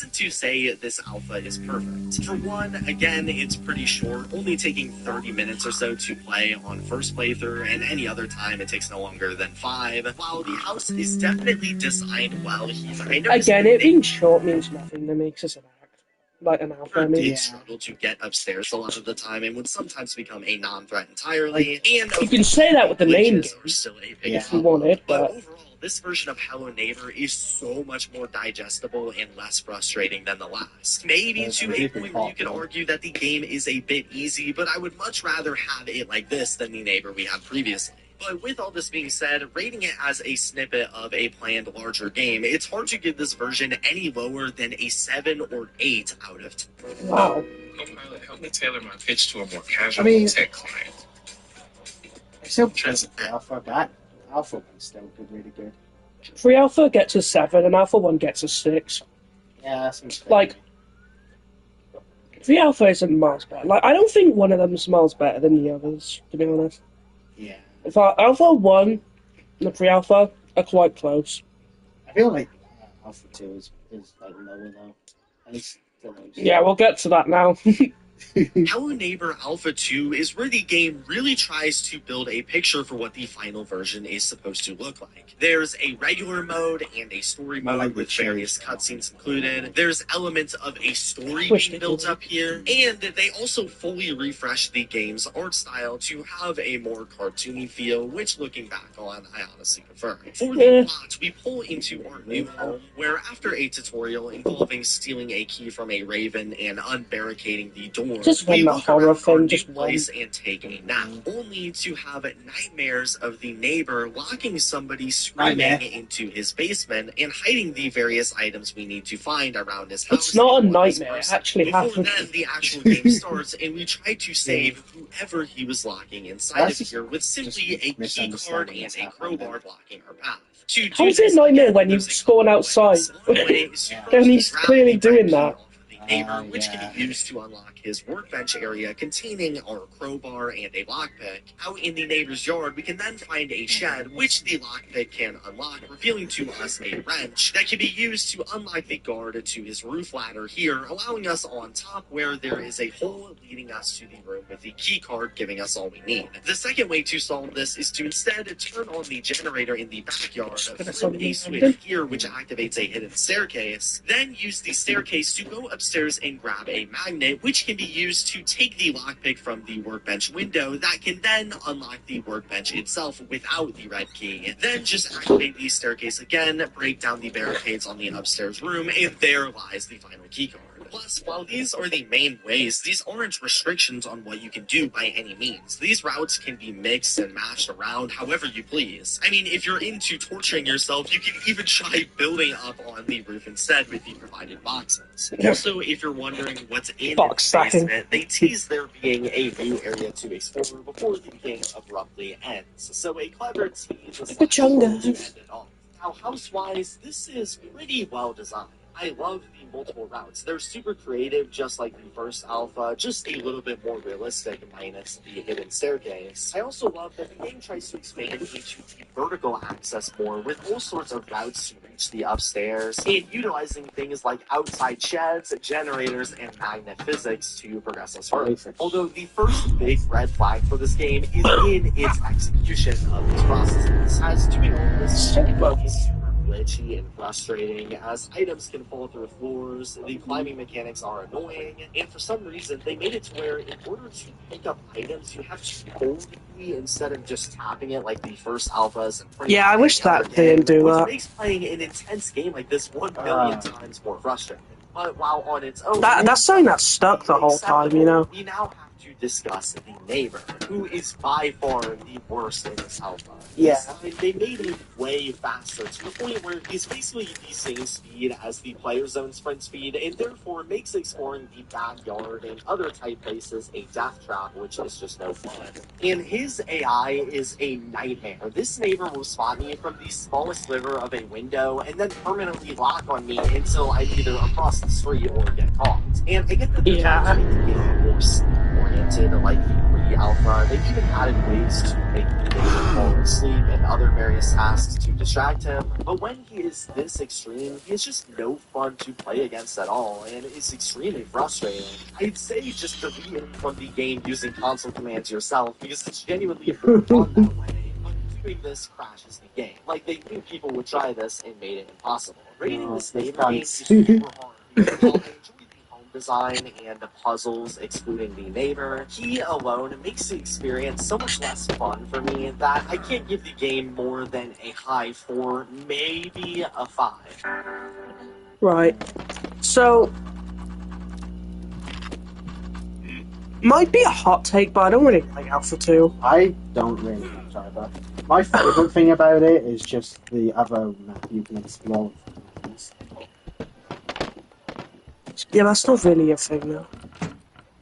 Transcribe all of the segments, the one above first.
isn't to say this alpha is perfect. For one, again, it's pretty short, only taking 30 minutes or so to play on first playthrough, and any other time it takes no longer than 5. While the house is definitely designed well, again, it being short means nothing to me, because it's an act. Like an alpha, I mean. Did struggle to get upstairs a lot of the time and would sometimes become a non-threat entirely. And you can say that with the main game, if you wanted, but overall, this version of Hello Neighbor is so much more digestible and less frustrating than the last. Maybe to a point where you can argue that the game is a bit easy, but I would much rather have it like this than the Neighbor we had previously. But with all this being said, rating it as a snippet of a planned larger game, it's hard to give this version any lower than a 7 or 8 out of 10. Wow. Copilot, help me tailor my pitch to a more casual tech client. I still prefer Alpha, but Alpha 1's still really good. Pre-Alpha gets a 7 and Alpha 1 gets a 6. Yeah, that's like, Pre-Alpha isn't miles better. Like, I don't think one of them is miles better than the others, to be honest. Yeah. If Alpha 1 and the Pre-Alpha are quite close. I feel like Alpha 2 is like lower though. At least yeah, we'll get to that now. Hello Neighbor Alpha 2 is where the game really tries to build a picture for what the final version is supposed to look like. There's a regular mode and a story mode with various cutscenes included. There's elements of a story being built up here, and they also fully refreshed the game's art style to have a more cartoony feel, which looking back on, I honestly prefer. For the plot, we pull into our new home, where after a tutorial involving stealing a key from a raven and unbarricading the door, just one horror thing, just place and take a nap, only to have nightmares of the neighbor locking somebody screaming into his basement and hiding the various items we need to find around his house. It's not a nightmare, it actually happens. Before then, the actual game starts, and we try to save whoever he was locking inside of here with simply a key card and a crowbar blocking our path. How is it a nightmare when you spawn outside? And he's clearly doing that. Neighbor, which can be used to unlock his workbench area containing our crowbar and a lockpick. Out in the neighbor's yard, we can then find a shed, which the lockpick can unlock, revealing to us a wrench that can be used to unlock the guard to his roof ladder here, allowing us on top where there is a hole leading us to the room with the key card, giving us all we need. The second way to solve this is to instead turn on the generator in the backyard, flip a switch here which activates a hidden staircase, then use the staircase to go upstairs and grab a magnet, which can be used to take the lockpick from the workbench window that can then unlock the workbench itself without the red key. Then just activate the staircase again, break down the barricades on the upstairs room, and there lies the final keycard. Plus, while these are the main ways, these aren't restrictions on what you can do by any means. These routes can be mixed and matched around however you please. I mean, if you're into torturing yourself, you can even try building up on the roof instead with the provided boxes. Also, if you're wondering what's in the basement, they tease there being a new area to explore before the game abruptly ends. So a clever tease is to end it off. Now, house-wise, this is pretty well designed. I love the multiple routes. They're super creative, just like the first alpha, just a little bit more realistic minus the hidden staircase. I also love that the game tries to expand into the vertical access more with all sorts of routes to reach the upstairs and utilizing things like outside sheds, generators, and magnet physics to progress us further. Although the first big red flag for this game is in its execution of these processes, as doing all this is glitchy and frustrating, as items can fall through floors, the climbing mechanics are annoying, and for some reason they made it to where in order to pick up items you have to hold the key instead of just tapping it like the first alphas. And yeah, I wish that didn't do that. Which makes playing an intense game like this 1,000,000 times more frustrating. But while on its own, that's something that's stuck the whole time, you know. We now have to discuss the neighbor, who is by far the worst in this alpha. Yeah. They made him way faster to the point where he's basically the same speed as the player's own sprint speed, and therefore makes exploring the backyard and other tight places a death trap, which is just no fun. And his AI is a nightmare. This neighbor will spot me from the smallest sliver of a window and then permanently lock on me until I'm either across the street or get caught. And I get that they're trying to make the game more oriented, like the the alpha, they even added ways to make the neighbor fall asleep and other various tasks to distract him. But when he is this extreme, he is just no fun to play against at all, and it's extremely frustrating. I'd say just delete him from the game using console commands yourself, because it's genuinely more fun that way. But doing this crashes the game. Like, they knew people would try this and made it impossible. Rating this neighbor game is super hard, because while I enjoy the home design and the puzzles excluding the neighbor, he alone makes the experience so much less fun for me that I can't give the game more than a high 4, maybe a 5. Right. So, might be a hot take, but I don't really like Alpha 2. I don't really much either. My favourite thing about it is just the other map you can explore. Yeah, that's not really a thing, though.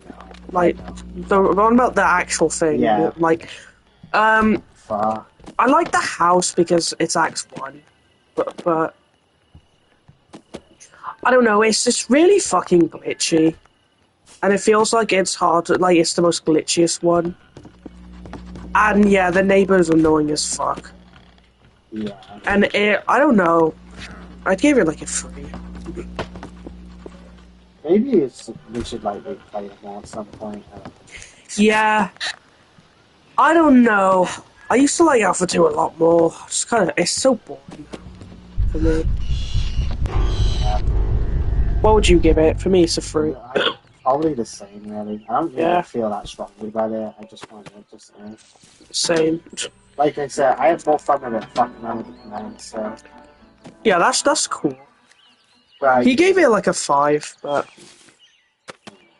No, Like, the one about the actual thing. Yeah. Like, far. I like the house because it's Act 1, but I don't know, it's just really fucking glitchy. And it feels like it's hard, like it's the most glitchiest one. And yeah, the neighbor's annoying as fuck. Yeah. And I don't know, I'd give it like a 3. Maybe we should like replay it more at some point. Yeah, I don't know. I used to like Alpha 2 a lot more. Just kind of, it's so boring for me. Yeah. What would you give it? For me, it's a 3. Probably the same, really. I don't really feel that strongly about it. I just want it just Same. like I said, I have more fun with it fucking around with the commands, so. Yeah, that's cool. Right. He gave it like a 5, but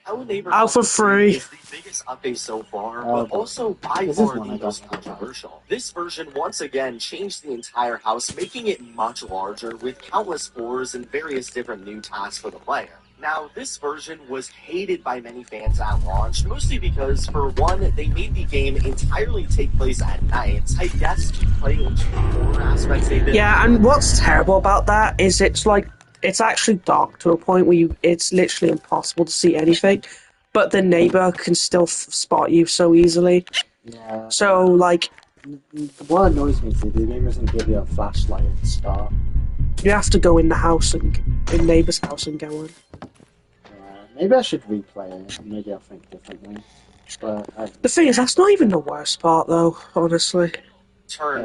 Alpha 3 is the biggest update so far, but also by far the most controversial. This version once again changed the entire house, making it much larger with countless floors and various different new tasks for the player. Now, this version was hated by many fans at launch, mostly because, for one, they made the game entirely take place at night. I guess to play into the horror aspects they did. Yeah, and what's terrible about that is it's actually dark to a point where it's literally impossible to see anything, but the neighbor can still spot you so easily. Yeah. So, like, what annoys me is the game doesn't give you a flashlight at the start. you have to go in the house in neighbor's house and go in. Maybe I should replay it. Maybe I'll think differently. But The thing is, that's not even the worst part, though, honestly.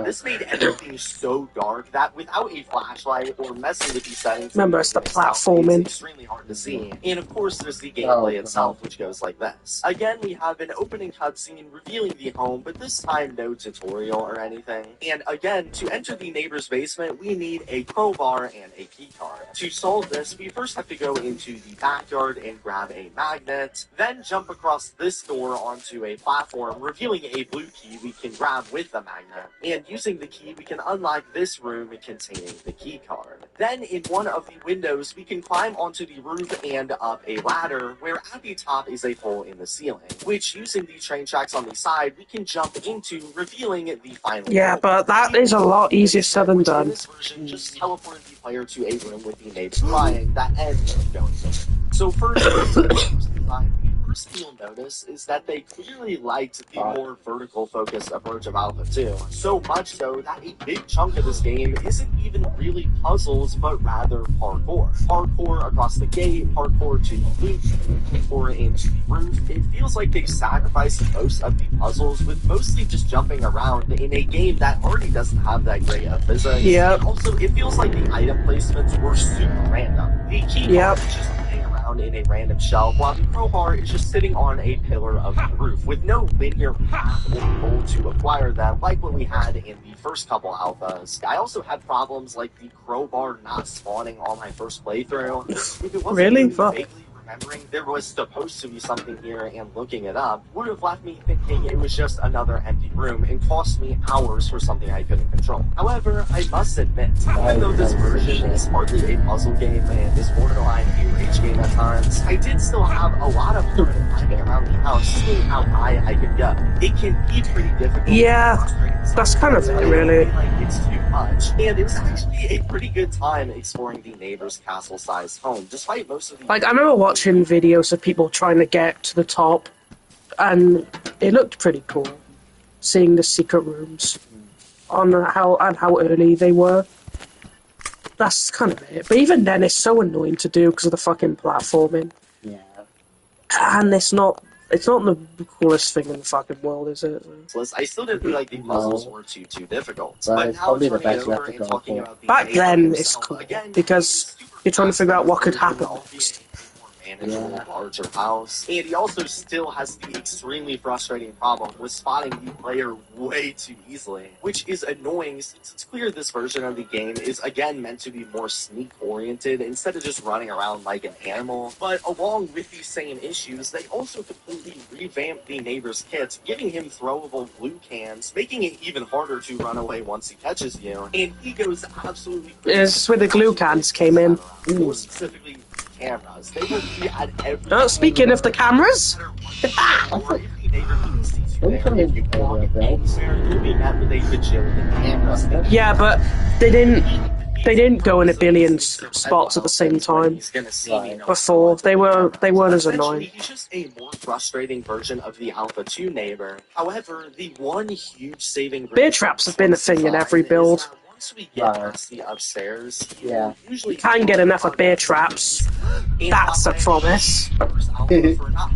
This made everything so dark that without a flashlight or messing with these settings, Remember, it's the platforming. It's extremely hard to see. And of course, there's the gameplay itself, which goes like this. Again, we have an opening cutscene revealing the home, but this time no tutorial or anything. And again, to enter the neighbor's basement, we need a crowbar and a keycard. To solve this, we first have to go into the backyard and grab a magnet, then jump across this door onto a platform, revealing a blue key we can grab with the magnet. And using the key, we can unlock this room containing the key card. Then, in one of the windows, we can climb onto the roof and up a ladder, where at the top is a hole in the ceiling, which, using the train tracks on the side, we can jump into, revealing the final room. But that is a lot easier said than done. In this version, just teleport the player to a room with the neighbors crying that ends with going in. So first, the first thing you'll notice is that they clearly liked the more vertical focused approach of Alpha 2. So much so that a big chunk of this game isn't even really puzzles, but rather parkour. Parkour across the gate, parkour to the loop, parkour into the roof. It feels like they sacrificed most of the puzzles with mostly just jumping around in a game that already doesn't have that great of physics. Yep. Also, it feels like the item placements were super random. The key card is just laying around in a random shelf, while the crowbar is just sitting on a pillar of the roof with no linear path or goal to acquire them like what we had in the first couple alphas. I also had problems like the crowbar not spawning on my first playthrough. If it wasn't Really? vaguely remembering there was supposed to be something here and looking it up would have left me thinking it was just another empty room and cost me hours for something I couldn't control. However, I must admit, even though this version is hardly a puzzle game and is borderline a rage game at times, I did still have a lot of fun climbing around the house, seeing how high I could go. It can be pretty difficult. Yeah, that's kind of it, really. Like it's too much, and it was actually a pretty good time exploring the neighbor's castle-sized home, despite most of the... Like, I remember watching videos of people trying to get to the top and it looked pretty cool, seeing the secret rooms on how early they were. That's kind of it. But even then, it's so annoying to do because of the fucking platforming. Yeah. And it's not the coolest thing in the fucking world, is it? I still didn't feel like the puzzles were too difficult. But But it's now probably the turning it best we have over to and go talking for. about the Back neighbor then, himself, it's cool again, because you're trying to figure out what could happen next. Manageable, Yeah. larger house, and he also still has the extremely frustrating problem with spotting the player way too easily, which is annoying since it's clear this version of the game is again meant to be more sneak oriented instead of just running around like an animal. But along with these same issues, they also completely revamped the neighbor's kit, giving him throwable glue cans, making it even harder to run away once he catches you, and he goes absolutely crazy. It's where the glue cans came in. More specifically, cameras. They will be at every. Oh, speaking of the cameras, yeah, but they didn't go in a billion spots at the same time. Before they weren't as annoying. He's just a more frustrating version of the Alpha 2 neighbor. However, the one huge saving grace Bear traps have been a thing in every build. once we get past the upstairs, Yeah. usually Can't get enough of bear traps. That's a promise. At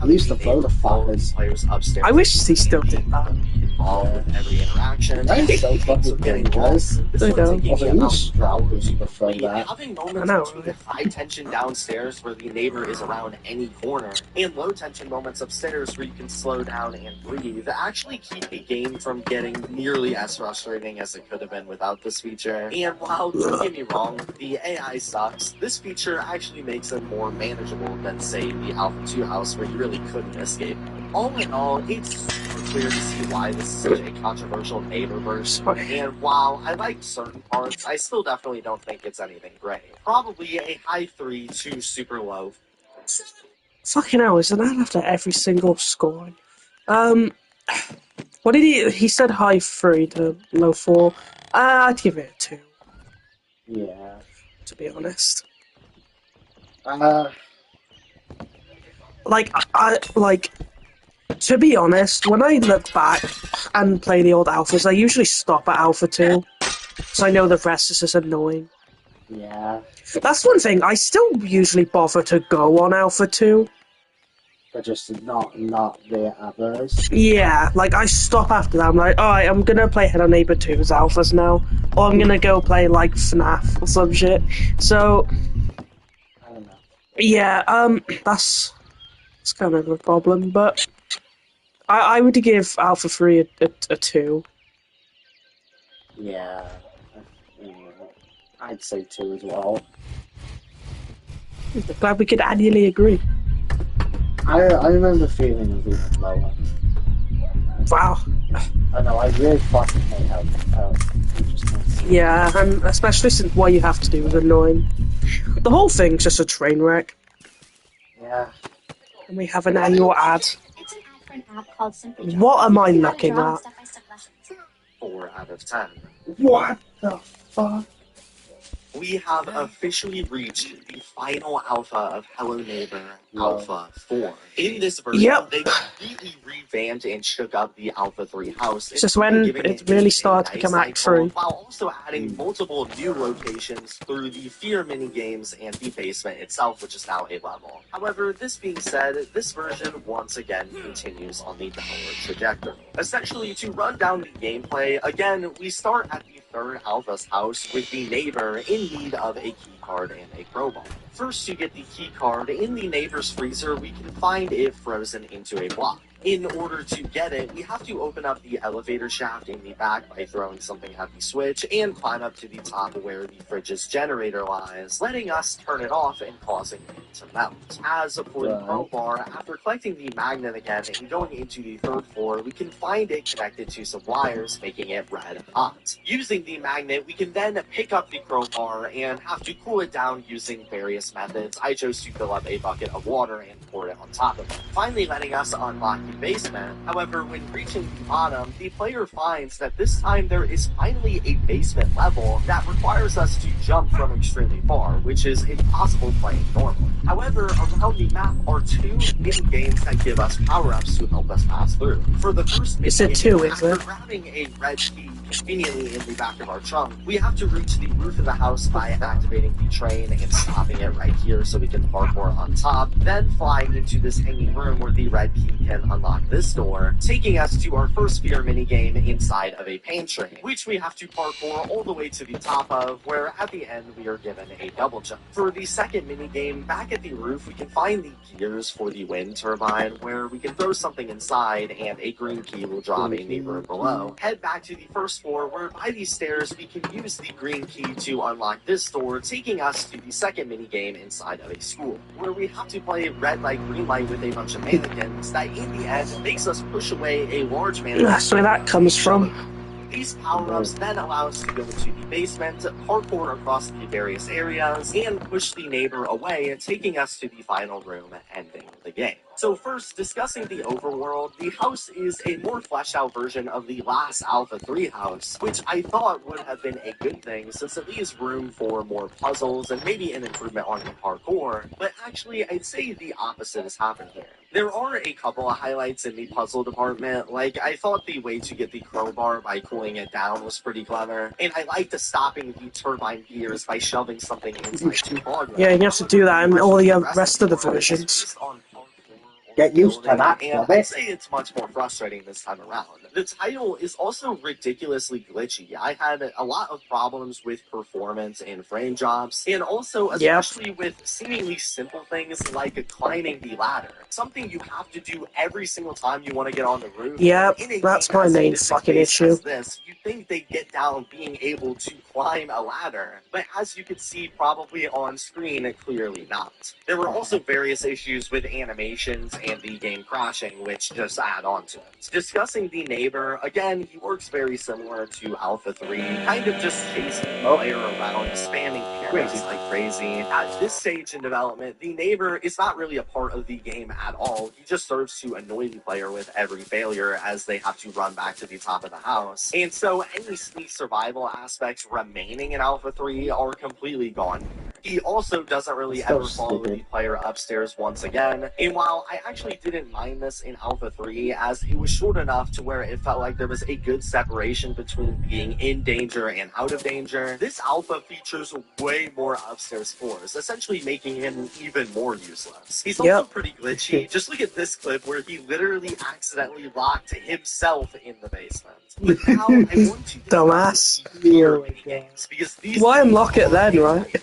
least the blow the fuckers. upstairs. I wish he still did that. Involved with every interaction. That is so fucking getting dangerous. I know. Although you Strouders prefer that. Having I moments know, between right? high tension downstairs where the neighbor is around any corner, and low tension moments upstairs where you can slow down and breathe, actually keep a game from getting nearly as frustrating as it could have been without this feature. And while, don't get me wrong, the AI sucks, this feature actually makes it more manageable than, say, the Alpha 2 house where you really couldn't escape. All in all, it's super clear to see why this is such a controversial neighbor verse. And while I like certain parts, I still definitely don't think it's anything great. Probably a high 3 to super low. Fucking hell, isn't that after every single scoring? What did he said high 3 to low 4. I'd give it a 2, Yeah. to be honest. Uh, To be honest, when I look back and play the old alphas, I usually stop at Alpha 2. So I know the rest is just annoying. yeah. That's one thing, I still usually bother to go on Alpha 2. But just not the others. Yeah, like I stop after that. I'm like, alright, I'm gonna play Hello Neighbor 2's alphas now. Or I'm gonna go play like FNAF or some shit. So, I don't know. yeah, that's kind of a problem, but I would give Alpha 3 a 2. Yeah. I'd say 2 as well. Glad we could annually agree. I remember feeling a bit lower. Wow. I know, I really fucking hate how Yeah, and especially since what you have to do is annoying. The whole thing's just a train wreck. Yeah. And we have an annual ad. It's an ad for an app called Simply Draw. What am I You can add a looking draw at? step-by-step lessons. 4 out of 10. What the fuck? We have officially reached the final alpha of Hello Neighbor, Wow. Alpha 4. In this version, Yep. they completely revamped and shook up the Alpha 3 house. It's just when giving it it really a started to nice become Act cycle, 3. while also adding multiple new locations through the Fear minigames and the basement itself, which is now a level. However, this being said, this version once again continues on the downward trajectory. Essentially, to run down the gameplay, again, we start at the third alpha's house with the neighbor in need of a key card and a crowbar. First, to get the key card in the neighbor's freezer, we can find it frozen into a block. In order to get it, we have to open up the elevator shaft in the back by throwing something at the switch and climb up to the top where the fridge's generator lies, letting us turn it off and causing it to melt. As for the crowbar, after collecting the magnet again and going into the third floor, we can find it connected to some wires, making it red hot. Using the magnet, we can then pick up the crowbar and have to cool it down using various methods. I chose to fill up a bucket of water and pour it on top of it, finally letting us unlock the basement. However, when reaching the bottom, the player finds that this time there is finally a basement level that requires us to jump from extremely far, which is impossible playing normally. However, around the map are 2 mini-games that give us power-ups to help us pass through. For the first You said mini-game, 2, is after it? grabbing a red key conveniently in the back of our trunk, we have to reach the roof of the house by activating the train and stopping it right here so we can parkour on top, then flying into this hanging room where the red key can unlock this door, taking us to our first fear minigame inside of a pantry, which we have to parkour all the way to the top of, where at the end we are given a double jump. For the second minigame, back at the roof, we can find the gears for the wind turbine, where we can throw something inside and a green key will drop in the room below. Head back to the first floor, where by these stairs we can use the green key to unlock this door, taking us to the second minigame inside of a school, where we have to play red light, green light with a bunch of mannequins that in the end makes us push away a large mannequin. That's where that comes from. These power-ups then allow us to go into the basement, parkour across the various areas, and push the neighbor away, taking us to the final room, ending the game. So first, discussing the overworld, the house is a more fleshed out version of the last Alpha 3 house, which I thought would have been a good thing since it leaves room for more puzzles and maybe an improvement on the parkour, but actually I'd say the opposite has happened here. There are a couple of highlights in the puzzle department, like I thought the way to get the crowbar by cooling it down was pretty clever, and I liked the stopping the turbine gears by shoving something inside to clog them. Yeah, you have to do that in all the rest of the versions. Get used to that, and Bobby. I'd say it's much more frustrating this time around. The title is also ridiculously glitchy. I had a lot of problems with performance and frame drops, and also especially with seemingly simple things like climbing the ladder. Something you have to do every single time you want to get on the roof. Yep, that's my main fucking issue. You think they get down being able to climb a ladder, but as you can see probably on screen, clearly not. There were also various issues with animations and the game crashing, which just add on to it. Discussing the neighbor, again, he works very similar to Alpha 3, kind of just chasing the player around, spamming cameras like crazy. At this stage in development, the neighbor is not really a part of the game at all. He just serves to annoy the player with every failure as they have to run back to the top of the house. And so any sneak survival aspects remaining in Alpha 3 are completely gone. He also doesn't really ever follow the player upstairs once again, and while I actually didn't mind this in Alpha 3, as it was short enough to where it felt like there was a good separation between being in danger and out of danger, this Alpha features way more upstairs floors, essentially making him even more useless. He's also pretty glitchy. Just look at this clip where he literally accidentally locked himself in the basement. But now I want to Dumbass. games, because these Why unlock it then, right?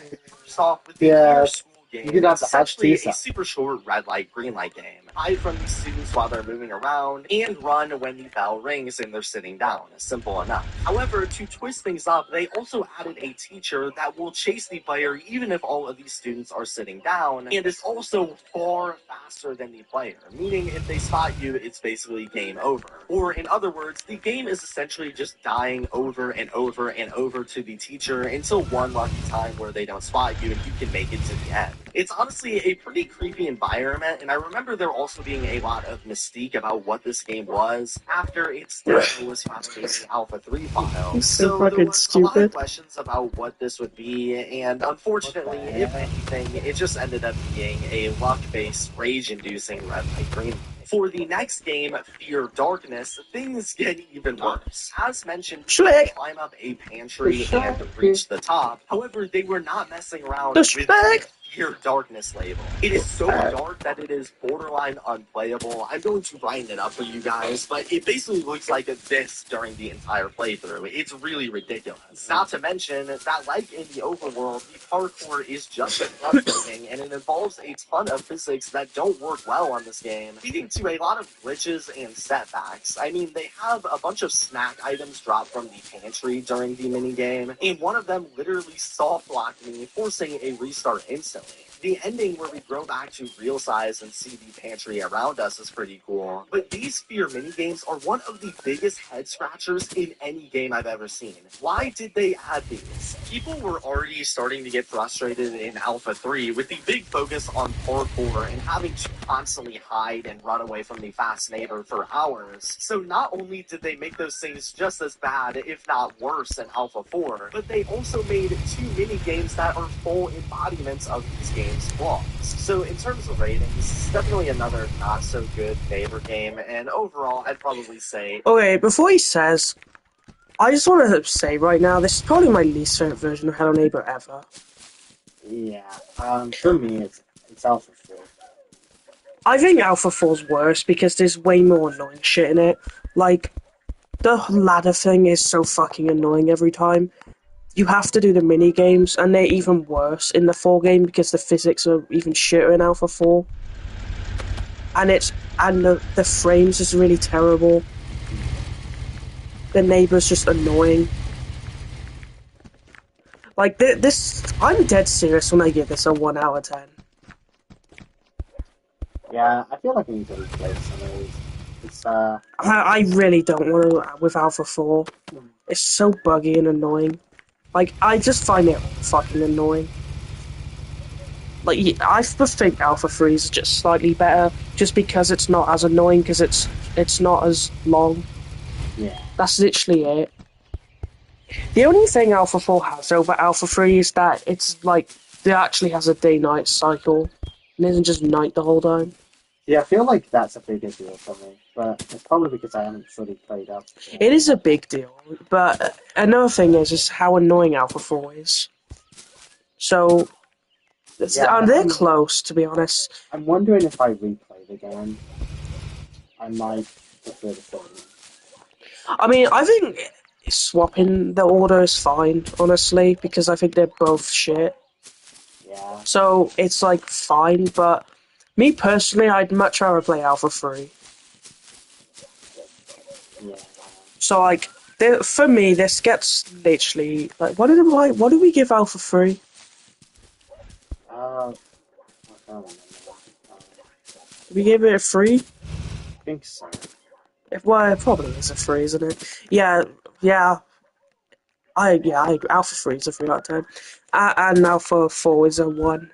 Off with the school game. You could have It's the essentially hatch a super short red light, green light game. Hide from these students while they're moving around, and run when the bell rings and they're sitting down. Simple enough. However, to twist things up, they also added a teacher that will chase the player even if all of these students are sitting down, and is also far faster than the player, meaning if they spot you, it's basically game over. Or in other words, the game is essentially just dying over and over and over to the teacher until one lucky time where they don't spot you and you can make it to the end. It's honestly a pretty creepy environment, and I remember there also being a lot of mystique about what this game was after its demo was found in the Alpha 3 file. So there fucking was a lot of stupid. questions about what this would be, and unfortunately, if anything, it just ended up being a luck-based, rage-inducing red light green. For the next game, Fear Darkness, things get even worse. As mentioned, you can climb up a pantry and reach the top. However, they were not messing around with the Fear Darkness label. It is so dark that it is borderline unplayable. I'm going to brighten it up for you guys, but it basically looks like this during the entire playthrough. It's really ridiculous. Not to mention that, like in the overworld, the parkour is just frustrating, and it involves a ton of physics that don't work well on this game, leading to a lot of glitches and setbacks. I mean, they have a bunch of snack items dropped from the pantry during the minigame, and one of them literally soft-locked me, forcing a restart instantly. The ending where we grow back to real size and see the pantry around us is pretty cool, but these Fear minigames are one of the biggest head scratchers in any game I've ever seen. Why did they add these? People were already starting to get frustrated in Alpha 3 with the big focus on parkour and having to constantly hide and run away from the fast neighbor for hours. So not only did they make those things just as bad, if not worse, in Alpha 4, but they also made 2 mini games that are full embodiments of these games game's flaws. So in terms of ratings, it's definitely another not so good neighbor game, and overall, I'd probably say. Okay, before he says, I just want to say right now, this is probably my least favorite version of Hello Neighbor ever. Yeah. For me, it's Alpha 4. I think Alpha 4's worse because there's way more annoying shit in it. Like, the ladder thing is so fucking annoying every time. You have to do the mini games, and they're even worse in the 4 game because the physics are even shitter in Alpha 4. And the frames is really terrible. The neighbor's just annoying. Like, this, I'm dead serious when I give this a 1 out of 10. Yeah, I feel like I need to replay some of these. It's, I really don't want to with Alpha 4. It's so buggy and annoying. Like, I just find it fucking annoying. Like, I think Alpha 3 is just slightly better, just because it's not as annoying, because it's not as long. yeah. That's literally it. The only thing Alpha 4 has over Alpha 3 is that it's like, it actually has a day-night cycle. It isn't just night the whole time. Yeah, I feel like that's a bigger deal for me, but it's probably because I haven't fully played up. It is a big deal, but another thing is how annoying Alpha 4 is. So, they're close, to be honest. I'm wondering if I replay the game, I might prefer the film. I mean, I think swapping the order is fine, honestly, because I think they're both shit. Yeah. So it's like fine, but me personally, I'd much rather play Alpha 3. Yeah. So like, for me, this gets literally like, what did we give Alpha 3? I can't remember. Did we give it a 3? I think so. Well, it probably is a 3, isn't it? Yeah. Alpha 3 is a 3 out of 10. And Alpha 4 is a 1.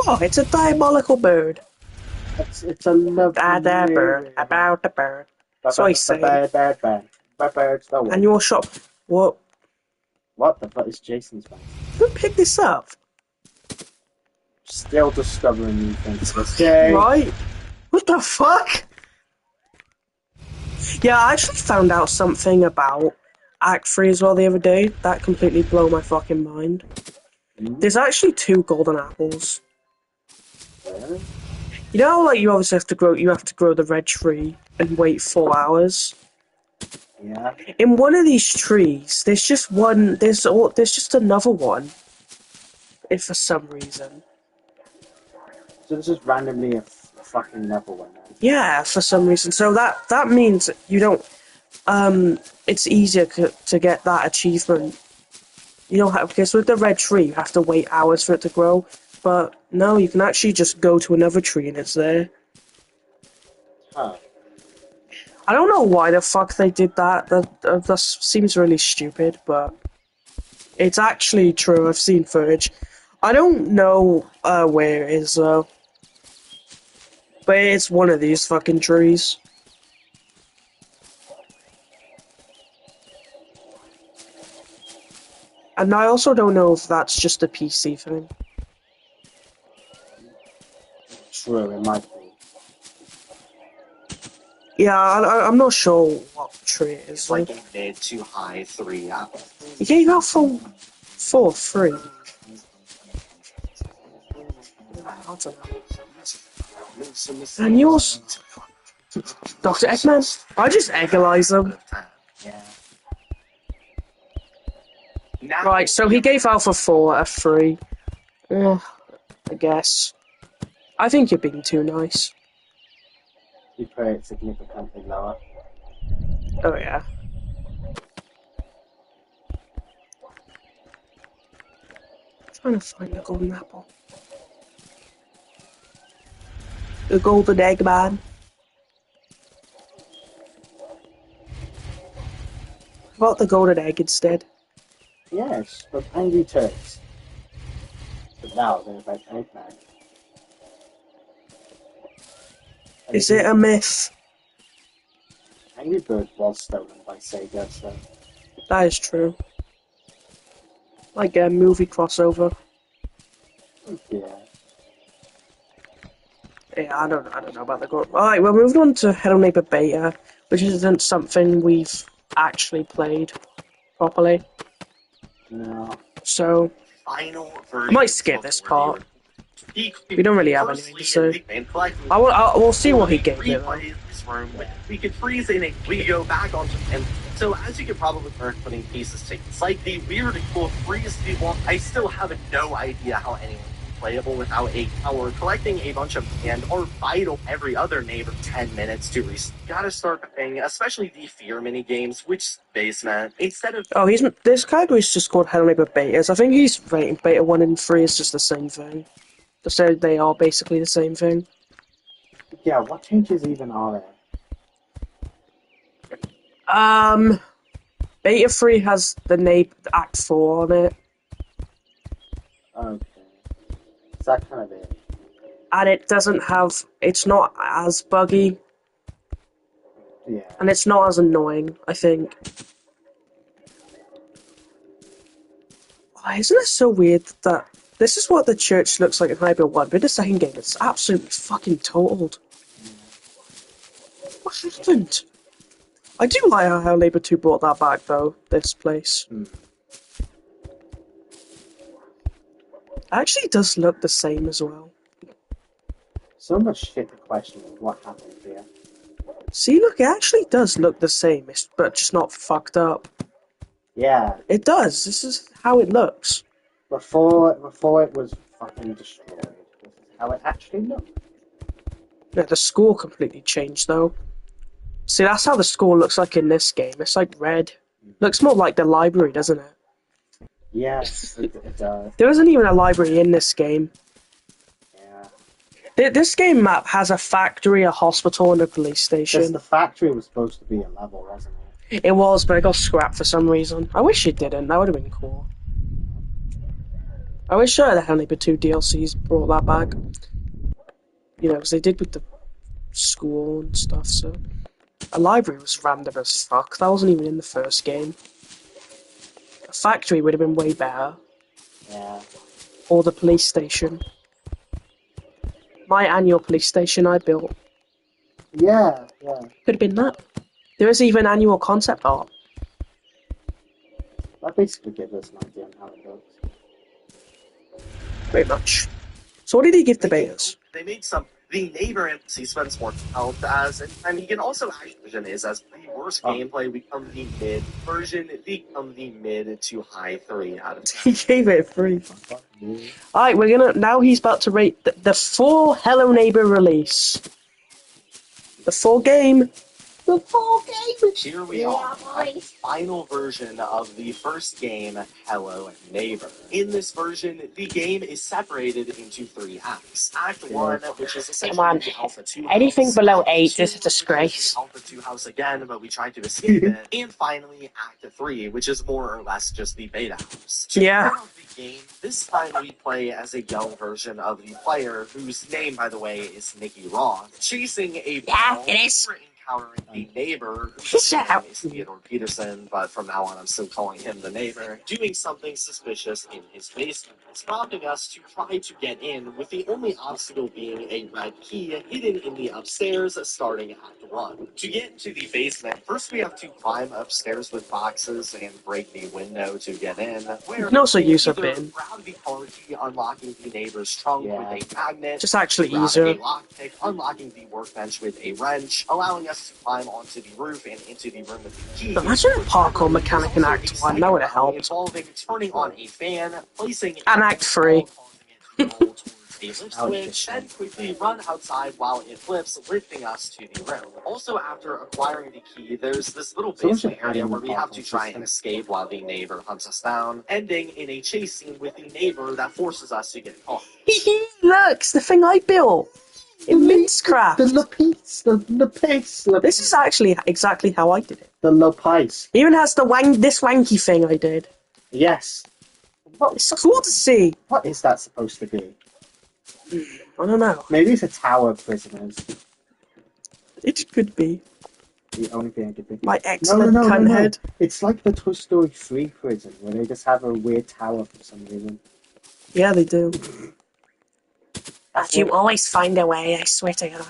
Oh, it's a diabolical bird. It's a lovely Bird, about the bird. So he's saying. Bird's the one. And your shop. What? What the fuck is Jason's phone? Who picked this up? Still discovering new things this day. Right? What the fuck? Yeah, I actually found out something about Act 3 as well the other day. That completely blew my fucking mind. There's actually 2 golden apples. Really? You know how, like, you obviously have to grow the red tree and wait 4 hours? Yeah. In one of these trees, there's just just another one. If for some reason. So this is randomly a fucking level one then. Yeah, for some reason. So that means you don't. It's easier to get that achievement. You don't have, because with the red tree, you have to wait hours for it to grow. But no, you can actually just go to another tree and it's there. Huh. I don't know why the fuck they did that. That seems really stupid, but it's actually true. I've seen footage. I don't know where it is though. But it's one of these fucking trees. And I also don't know if that's just a PC thing. True, it might be. Yeah, I'm not sure what tree it is. It's like a mid to high 3 apple. You gave out for 3. I don't know. And yours, Dr. Eggman? I just egalize them. Yeah. Right, so he gave Alpha 4 a 3. I guess. I think you're being too nice. You put it significantly lower. Oh yeah. Trying to find the golden apple. The golden egg man. I got the golden egg instead. Yes, but angry turds. But now they're about Eggman. Is it a myth? Angry Bird was stolen by Sega, so That is true. Like a movie crossover. yeah. Yeah, I don't know about the gore. Alright, we're moving on to Hello Neighbor Beta, which isn't something we've actually played properly. No. So, Final I might skip this part. We don't really have anything to say. We'll see what he gave it, though. We could freeze in a we go back onto and so as you can probably learn putting pieces together. It's like the weird cool freeze people. I still have no idea how anyone is playable without a tower collecting a bunch of and or vital every other neighbor 10 minutes to reset. Gotta start playing, especially the fear mini games, which basement instead of Oh, this category is just called Hello Neighbor Betas. I think he's rating Beta 1 and 3 is just the same thing. So they are basically the same thing. Yeah, what changes even are there? Beta 3 has the Act 4 on it. Okay. Is that kind of it? And it's not as buggy, Yeah. and it's not as annoying, I think. Why isn't it so weird that this is what the church looks like in Hybrid 1, but in the second game it's absolutely fucking totaled. What happened? I do like how Labour 2 brought that back, though, this place. It actually does look the same as well. So much shit to question what happened here. See, look, it actually does look the same, but just not fucked up. Yeah. It does. This is how it looks. Before it was fucking destroyed. This is how it actually looked. Yeah, the score completely changed, though. See, that's how the score looks like in this game. It's like red. Looks more like the library, doesn't it? Yeah, it does. There isn't even a library in this game. Yeah. This game map has a factory, a hospital, and a police station. The factory was supposed to be a level, wasn't it? It was, but it got scrapped for some reason. I wish it didn't. That would have been cool. I wish the Hell Neighbor 2 DLCs brought that back. You know, because they did with the school and stuff, so... A library was random as fuck. That wasn't even in the first game. A factory would have been way better. Yeah. Or the police station. My annual police station I built. Yeah. Could have been that. There is even annual concept art. That basically gives us an idea on how it looks. Pretty much. So what did he give the betas? They made some. The neighbor NPC spends more health as, and he can also version is as the worst gameplay. We come the mid version. We come the mid to high 3 out of 10. He gave it a 3. Alright, now he's about to rate the full Hello Neighbor release. The full game. The full game. Here we are, the final version of the first game, Hello Neighbor. In this version, the game is separated into 3 acts. Act 1, which is essentially the Alpha 2 anything house. below Act 8 2, is a disgrace. Alpha 2 house again, but we tried to escape it. And finally, Act 3, which is more or less just the beta house. To start off the game, this time we play as a young version of the player, whose name, by the way, is Nikki Roth, chasing a ball. It is. Encountering the neighbor, whose name is Theodore Peterson, but from now on I'm still calling him the neighbor, doing something suspicious in his basement. It's prompting us to try to get in, with the only obstacle being a red key hidden in the upstairs, starting Act 1. To get into the basement, first we have to climb upstairs with boxes and break the window to get in, where you can also use a either bin. grab the car key, unlocking the neighbor's trunk with a magnet, just actually grab easier. a lockpick, unlocking the workbench with a wrench, allowing us to climb onto the roof and into the room with the key. Imagine a parkour mechanic in Act 1, that would have helped. Involving turning on a fan, placing And Act 3. a lift switch, and quickly run outside while it flips, lifting us to the room. Also, after acquiring the key, there's this little basement area where we have to try and escape while the neighbor hunts us down, ending in a chase scene with the neighbor that forces us to get caught. Look, it's the thing I built! In Minecraft! The Lapis! This is actually exactly how I did it. The Lapis. It even has this wanky thing I did. Yes. It's cool to see. What is that supposed to be? I don't know. Maybe it's a tower of prisoners. It could be. The only thing I could think. My excellent cunt head. It's like the Toy Story 3 prison, where they just have a weird tower for some reason. Yeah, they do. But you always find a way, I swear to God.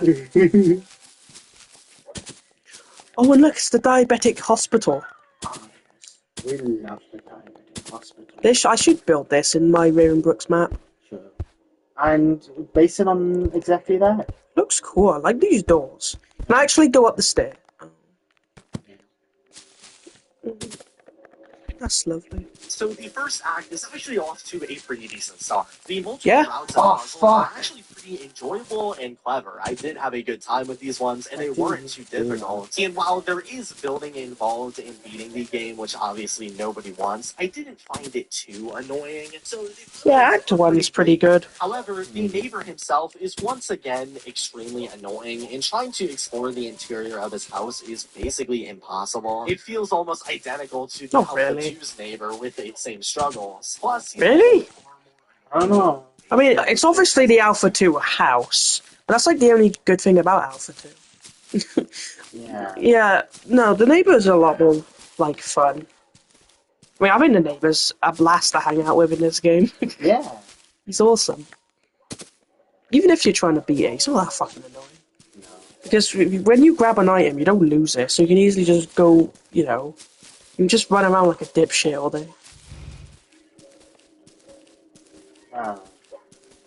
Oh, and look, it's the diabetic hospital. Oh, yes. We love the diabetic hospital. I should build this in my Rear and Brooks map. Sure. And base it on exactly that. Looks cool. I like these doors. Can I actually go up the stair? That's lovely. So the first act is actually off to a pretty decent start. The multiple routes and puzzles are actually pretty enjoyable and clever. I did have a good time with these ones, and they weren't too difficult. And while there is building involved in beating the game, which obviously nobody wants, I didn't find it too annoying. So yeah, Act 1 is pretty good. However, the neighbor himself is once again extremely annoying, and trying to explore the interior of his house is basically impossible. It feels almost identical to the Alpha 2's neighbor with its same struggles. Plus, really? I don't know. I mean, it's obviously the Alpha 2 house. But that's like the only good thing about Alpha 2. Yeah. Yeah, no, the neighbor's a lot more, like, fun. I mean, I think the neighbor's a blast to hang out with in this game. Yeah. He's awesome. Even if you're trying to beat it, he's not that fucking annoying. No. Because when you grab an item, you don't lose it, so you can easily just go, you know, you can just run around like a dipshit all day. Wow.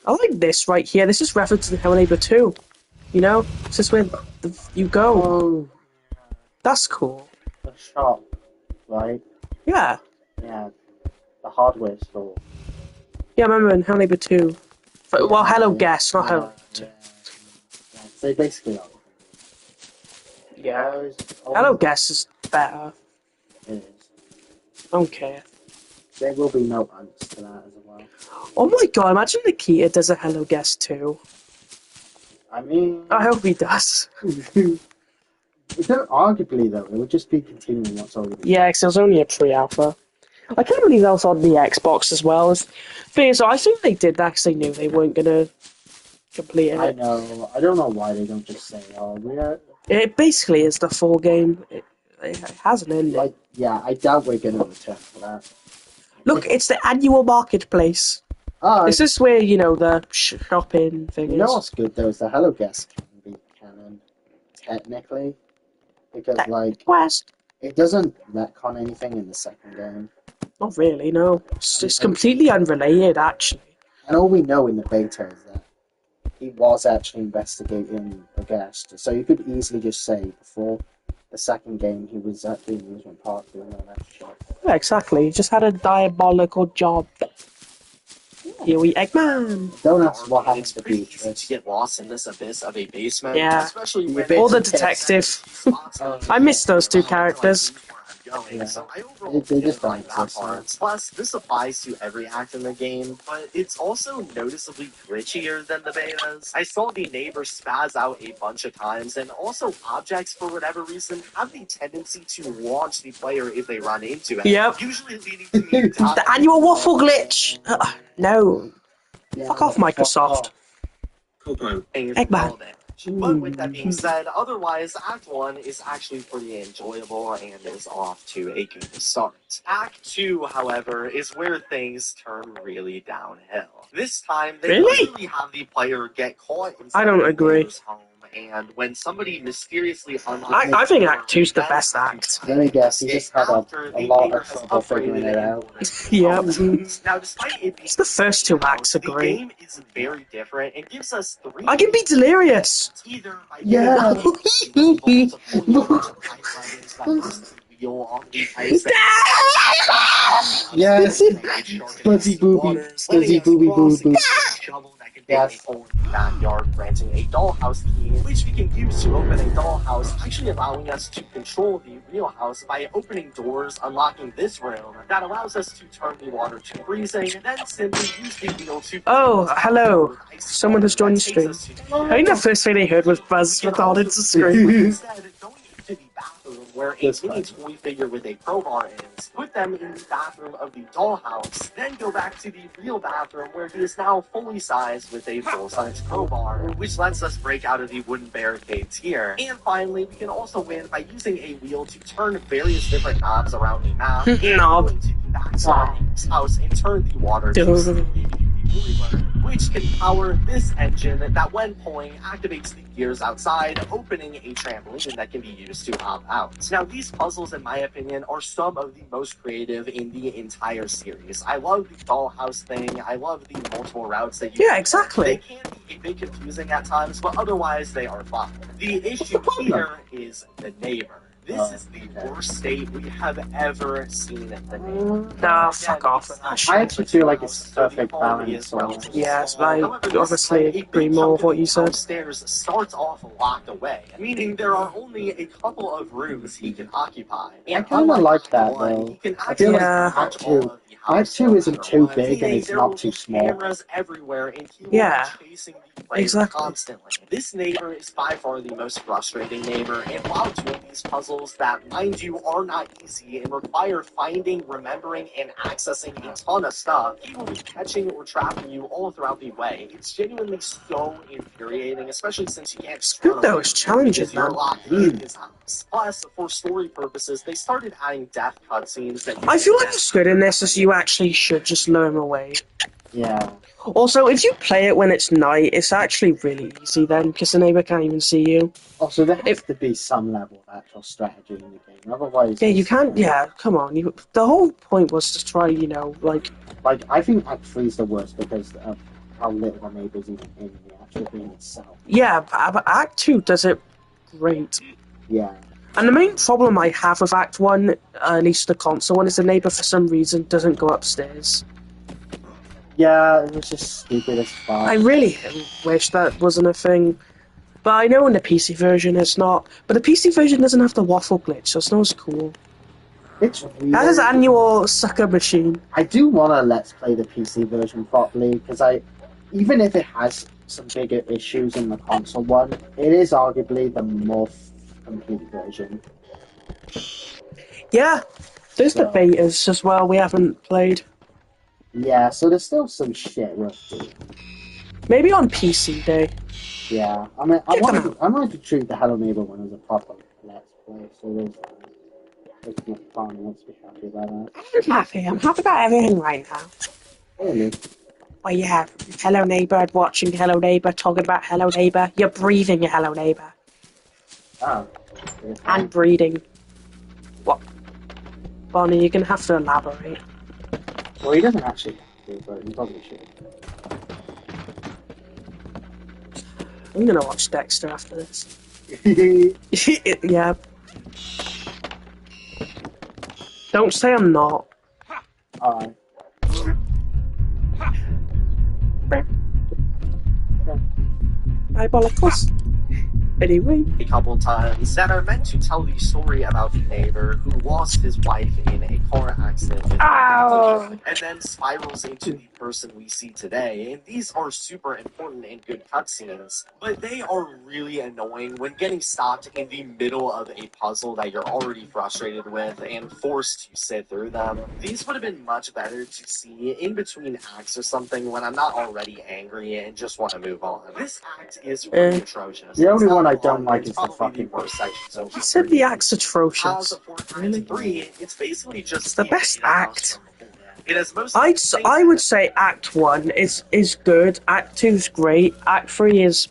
I like this right here. This is reference to the Hell Neighbor 2. You know? This is where you go. Oh. That's cool. The shop, right? Yeah. Yeah. The hardware store. Yeah, I remember in Hell Neighbor 2. Well, Hello Guest, not Hello 2. Yeah. So basically, yeah. Hello Guest is better. It is. I don't care. There will be no answer to that as well. Oh my god, imagine Nikita does a Hello Guest too. I mean... I hope he does. Arguably, though, it would just be continuing what's already... Yeah, because it was only a pre-alpha. I can't believe that was on the Xbox as well. So I think they did that because they knew they weren't going to complete it. I know. I don't know why they don't just say, oh, we're... It basically is the full game. It has an ending. Like, yeah, I doubt we're going to return for that. Look, it's the annual marketplace. Oh, this is where, you know, the shopping thing is. You know what's good, though, is the Hello Guest can be canon, technically. Because, like, West. It doesn't retcon anything in the second game. Not really, no. It's completely unrelated, actually. And all we know in the beta is that he was actually investigating the guest. So you could easily just say before the second game he was at the amusement park doing all that shit. Yeah, exactly. He just had a diabolical job. Here we Eggman. Don't ask what happens to Beatrice. To get lost in this abyss of a basement. Yeah. Especially when or the detective. I miss those two characters. Yeah. So I overall they just like don't that part. Plus, this applies to every act in the game, but it's also noticeably glitchier than the betas. I saw the neighbor spaz out a bunch of times, and also objects, for whatever reason, have the tendency to launch the player if they run into it. Yep. Usually leading to the annual waffle glitch. No. Yeah, fuck off, Microsoft. Eggman. But with that being said, otherwise, Act 1 is actually pretty enjoyable and is off to a good start. Act 2, however, is where things turn really downhill. This time, they really have the player get caught inside the neighbor's home, and when somebody mysteriously unlocks I think Act 2's the best act. Let me guess, he just had a lot of trouble figuring it out. Yep. Now, despite it being the first two acts are great. The game is very different and gives us 3. I can be delirious. Either Yeah. Yes. Fuzzy booby. Fuzzy booby booby. Yes. Backyard, granting a dollhouse key, which we can use to open a dollhouse, actually allowing us to control the real house by opening doors, unlocking this room that allows us to turn the water to freezing, and then simply use the wheel to. Oh, hello. Someone has joined the stream. I think the first thing they heard was Buzz retarded to scream. where a mini toy figure with a crowbar is, put them in the bathroom of the dollhouse, then go back to the real bathroom where he is now fully sized with a full-size crowbar, which lets us break out of the wooden barricades here. And finally, we can also win by using a wheel to turn various different knobs around the map, and go into the backside of the house and turn the water to boiler, which can power this engine that, when pulling, activates the gears outside, opening a trampoline that can be used to hop out. Now, these puzzles, in my opinion, are some of the most creative in the entire series. I love the dollhouse thing. I love the multiple routes that you Yeah, exactly. They can be a bit confusing at times, but otherwise they are fun. The issue here is the neighbor. This is the worst state we have ever seen the neighbor. Nah, fuck off with that shit. I actually feel like it's perfect balance. Yes, I honestly agree more with what you said. Upstairs starts off locked away, meaning there are only a couple of rooms he can occupy. I kind of like that though. I feel like Act 2 isn't too big and it's not too small. Cameras everywhere and he will be chasing the player constantly. This neighbor is by far the most frustrating neighbor, and while doing these puzzles that, mind you, are not easy and require finding, remembering, and accessing a ton of stuff, he will be catching or trapping you all throughout the way. It's genuinely so infuriating, especially since you can't just good though, it's challenging, man. Plus, for story purposes, they started adding death cutscenes that I feel like what's good in this is you actually should just lure him away. Yeah. Also, if you play it when it's night, it's actually really easy then, because the neighbor can't even see you. Also, there has to be some level of actual strategy in the game, otherwise... Yeah, you can't... Yeah, come on. The whole point was to try, you know, like... Like, I think Act 3 is the worst because of how little the neighbor's even in the actual game itself. Yeah, but Act 2 does it great. Yeah. And the main problem I have with Act 1, at least the console one, is the neighbor for some reason doesn't go upstairs. Yeah, it was just stupid as fuck. I really wish that wasn't a thing. But I know in the PC version it's not. But the PC version doesn't have the waffle glitch, so it's not as cool. It's weird. That is annual sucker machine. I do want to let's play the PC version properly, because even if it has some bigger issues in the console one, it is arguably the more complete version. Yeah, there's the betas as well we haven't played. Yeah, so there's still some shit worth doing. Maybe on PC Day. Yeah, I mean, I wanted to treat the Hello Neighbor one as a proper let's play, so there's making it fun, let's be happy about that. I'm happy. I'm happy about everything right now. Really? Well, yeah, Hello Neighbor, watching Hello Neighbor, talking about Hello Neighbor. You're breathing a Hello Neighbor. Oh. And breeding. What? Bonnie, you're going to have to elaborate. Well, he doesn't actually have to, but he probably should. I'm going to watch Dexter after this. Yeah. Don't say I'm not. Alright. Bye, bollicles. Anyway. A couple times that are meant to tell the story about the neighbor who lost his wife in a car accident and then spirals into the person we see today. And these are super important and good cutscenes, but they are really annoying when getting stopped in the middle of a puzzle that you're already frustrated with and forced to sit through them. These would have been much better to see in between acts or something when I'm not already angry and just want to move on. This act is really atrocious. The only one I don't like is the fucking worst section. So he said the act's atrocious. Really? 3, it's basically just it's the best act. It has most I would say Act 1 is good, Act 2's great, Act 3 is...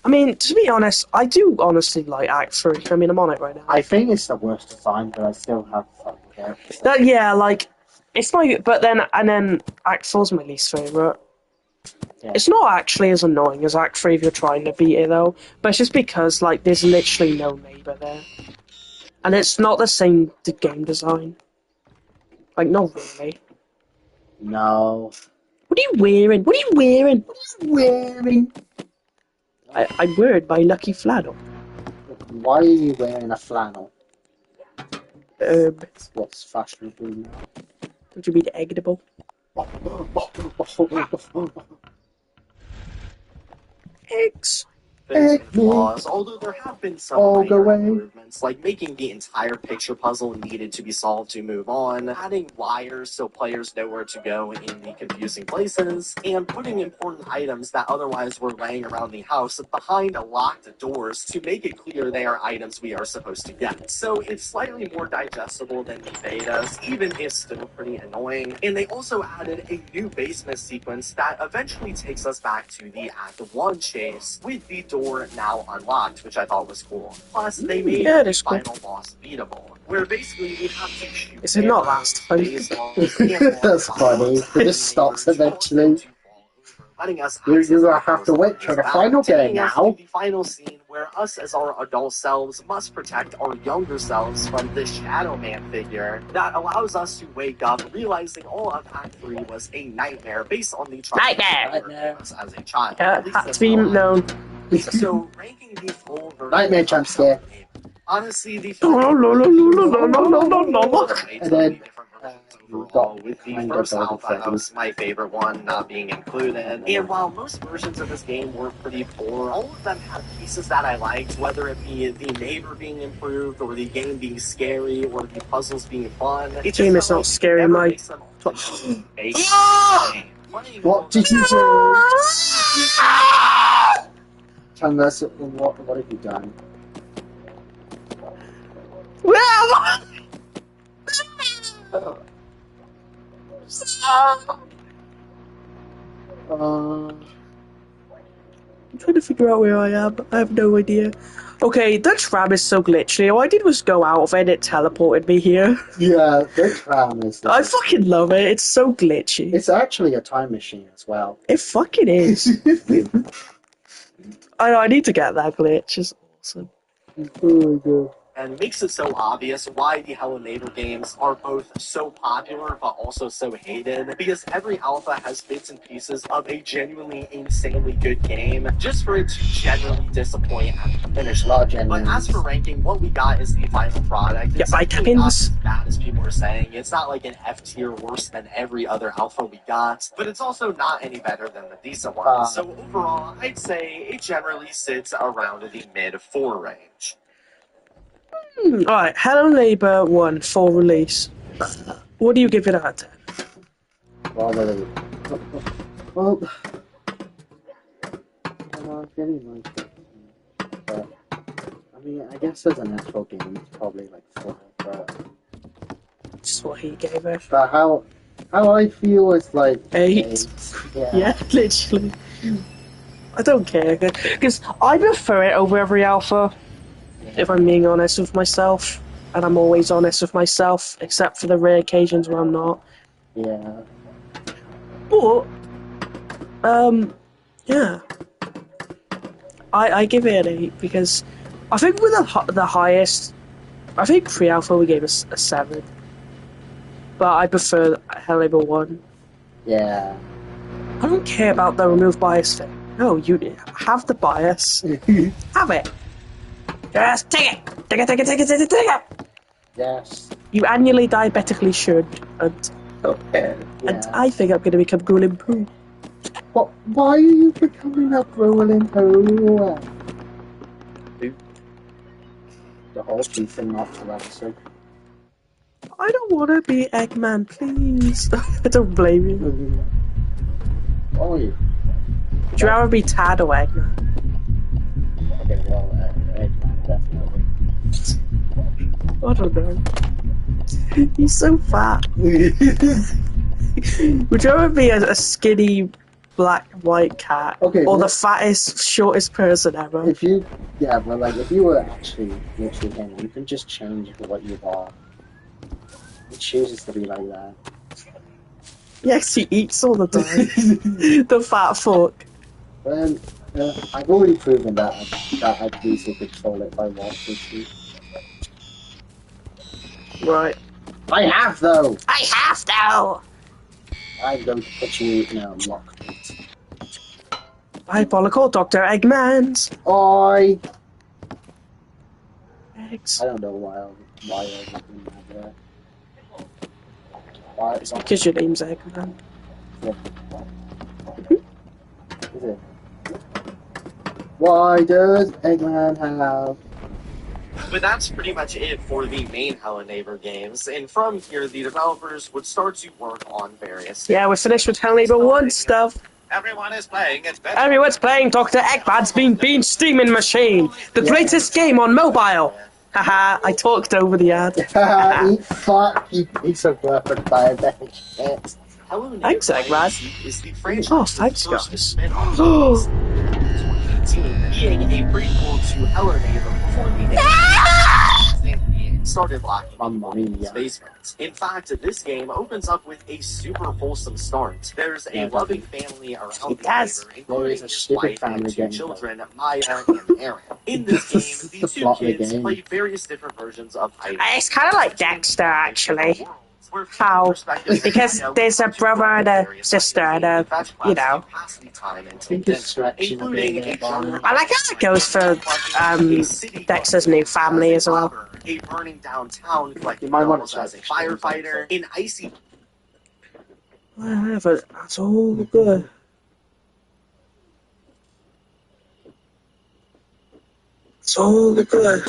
I mean, to be honest, I do honestly like Act 3. I mean, I'm on it right now. I think it's the worst design, but I still have fun with it. That, yeah, like, it's my... But then, and then Act 4's my least favourite. Yeah. It's not actually as annoying as Act 3 if you're trying to beat it, though. But it's just because, like, there's literally no neighbour there. And it's not the same game design. Like, not really. No. What are you wearing? What are you wearing? What are you wearing? I'm wearing my lucky flannel. Why are you wearing a flannel? What's fashionable now? Don't you mean eggable? Eggs. bugs and flaws, although there have been some minor improvements, like making the entire picture puzzle needed to be solved to move on, adding wires so players know where to go in the confusing places, and putting important items that otherwise were laying around the house behind locked doors to make it clear they are items we are supposed to get. So it's slightly more digestible than the betas, even if still pretty annoying. And they also added a new basement sequence that eventually takes us back to the Act 1 chase, with the door now unlocked, which I thought was cool. Plus, they made the final boss beatable, where basically we have to shoot Is it not last time? That's funny. It just stops eventually. You're gonna have to wait for the final game now. The final scene where us as our adult selves must protect our younger selves from this Shadow Man figure that allows us to wake up realizing all of Act 3 was a nightmare based on the nightmare as a child. had to be known. So ranking the full version Nightmare jump scare. Honestly, the And then overall, with the first alpha house, my favorite one, not being included. And while most versions of this game were pretty poor, all of them had pieces that I liked, whether it be the neighbor being improved, or the game being scary, or the puzzles being fun. It's game is not scary, Mike. What did you do? Chandler, what have you done? I'm trying to figure out where I am. I have no idea. Okay, that tram is so glitchy. All I did was go out of it and it teleported me here. Yeah, the tram is... I fucking love it. It's so glitchy. It's actually a time machine as well. It fucking is. I need to get that glitch. It's awesome. Oh, God. And makes it so obvious why the Hello Neighbor games are both so popular but also so hated, because every alpha has bits and pieces of a genuinely insanely good game, just for it to generally disappoint at the finish line. But as for ranking, what we got is the final product. It's not as bad as people are saying. It's not like an F tier worse than every other alpha we got, but it's also not any better than the decent ones. So overall, I'd say it generally sits around the mid-4 range. Alright, Hello Neighbor 1 full release. What do you give it out of 10? Well, very nice. But, I mean, I guess as an actual game, it's probably like 4. But Just what he gave it. But how I feel is like 8. Yeah, literally. I don't care, because I prefer it over every alpha. If I'm being honest with myself, and I'm always honest with myself, except for the rare occasions where I'm not. Yeah. But, yeah. I give it an 8, because I think with the highest, I think pre-alpha we gave us a 7. But I prefer Hello Neighbor 1. Yeah. I don't care about the remove bias thing. No, you have the bias. Have it. Just take it! Take it! Yes. You annually diabetically should, and I think I'm going to become Grueling Poo. What? Why are you becoming a Grueling Poo? The whole thing after that, so. I don't want to be Eggman, please. I don't blame you. Oh, would you rather be Tad or Eggman? Okay, well, Eggman, definitely. I don't know. He's so fat. Would you rather be a skinny black and white cat, or the fattest, shortest person ever? If you were actually literally him, you can just change what you are. It chooses to be like that. Yes, he eats all the time. The fat fuck. I've already proven that I'd easily control it by watching you. Right. I have though! I'm going to put you in a lockpit. Diabolical Dr. Eggman's. Eggs. I don't know why I was doing that there. It's because your name's Eggman. Yeah. Is it? Why does Eggman have... But that's pretty much it for the main Hello Neighbor games, and from here the developers would start to work on various... Yeah, we're finished with Hello Neighbor 1 stuff. Everyone is playing. It's better. Everyone's playing Dr. Eggman's Bean Steaming Machine, the greatest game on mobile. Haha, I talked over the ad. Eat fuck, you piece of work and diabetic shit. Hello Neighbor Thanks, Eggman. is the franchise Oh, thanks, first guys. spin-off of 2018, being a prequel to Hello Neighbor before the name started locking Mamma basements. In fact, this game opens up with a super wholesome start. There's a loving family around the does. neighbor, There is including a his stupid wife family and two game. children, Maya and Aaron. In this game, the The two plot of the kids game. play various different versions of hide. It's kind of like Dexter, actually. How? Because there's a brother and a sister and a, you know. Including a I like how it goes for Dexter's new family as well. A burning downtown collecting You might want pills to as a check the firefighter, an icy Whatever, that's all good. It's all good.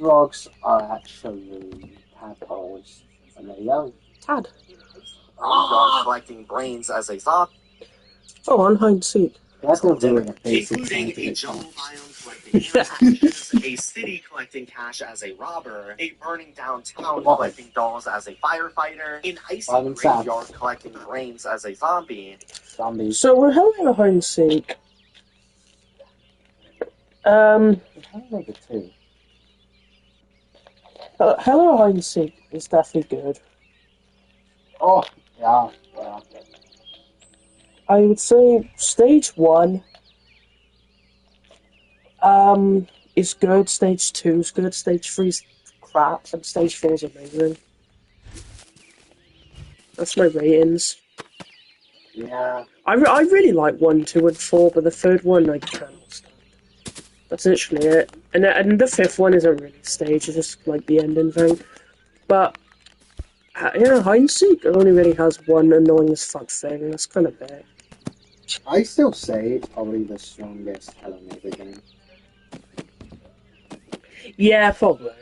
frogs are actually tadpoles when they're young. Tad. Are collecting brains as a thought. Oh, on hindsight. That's a really basic Including a scientific jungle fact. biome collecting animals, a city collecting cash as a robber, a burning downtown collecting dolls as a firefighter, an icy Violent Sam. graveyard collecting brains as a zombie. Zombies. So we're having a hindsight. Hellraiser 2. Hello hindsight is definitely good. Oh, yeah. I would say stage 1 is good, stage 2 is good, stage 3 is crap, and stage 4 is amazing. That's my ratings. Yeah. I really like 1, 2, and 4, but the third one I can't stand. That's literally it. And the fifth one isn't really a stage, it's just like the ending thing. But, hindsight only really has one annoying as fuck thing, that's kind of it. I still say it's probably the strongest Hellraiser game. Yeah, probably.